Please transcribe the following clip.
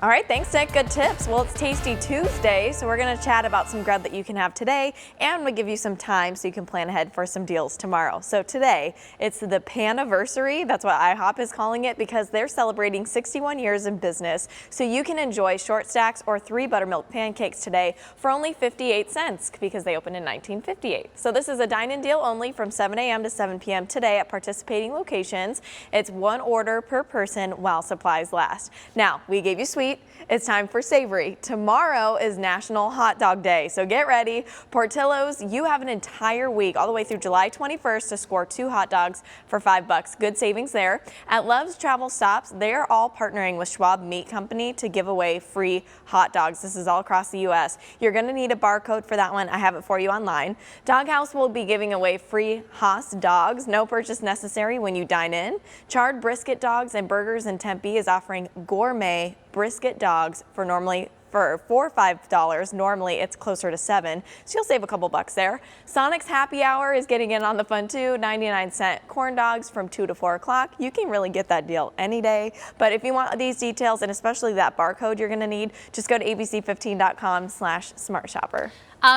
All right, thanks, Nick. Good tips. Well, it's Tasty Tuesday, so we're going to chat about some grub that you can have today, and we'll give you some time so you can plan ahead for some deals tomorrow. So today, it's the Paniversary. That's what IHOP is calling it because they're celebrating 61 years in business. So you can enjoy short stacks or 3 buttermilk pancakes today for only 58 cents because they opened in 1958. So this is a dine-in deal only from 7 a.m. to 7 p.m. today at participating locations. It's 1 order per person while supplies last. Now, we gave you sweet. It's time for savory. Tomorrow is National Hot Dog Day, so get ready. Portillo's, you have an entire week all the way through July 21st to score 2 hot dogs for $5. Good savings there. At Love's Travel Stops, they're all partnering with Schwab Meat Company to give away free hot dogs. This is all across the U.S. You're going to need a barcode for that one. I have it for you online. Doghouse will be giving away free Haas dogs. No purchase necessary when you dine in. Charred Brisket Dogs and Burgers in Tempe is offering gourmet brisket dogs for $4 or $5. Normally it's closer to $7, so you'll save a couple bucks there. Sonic's Happy Hour is getting in on the fun too. 99-cent corn dogs from 2 to 4 o'clock. You can really get that deal any day, but if you want these details and especially that barcode you're going to need, just go to abc15.com/smartshopper.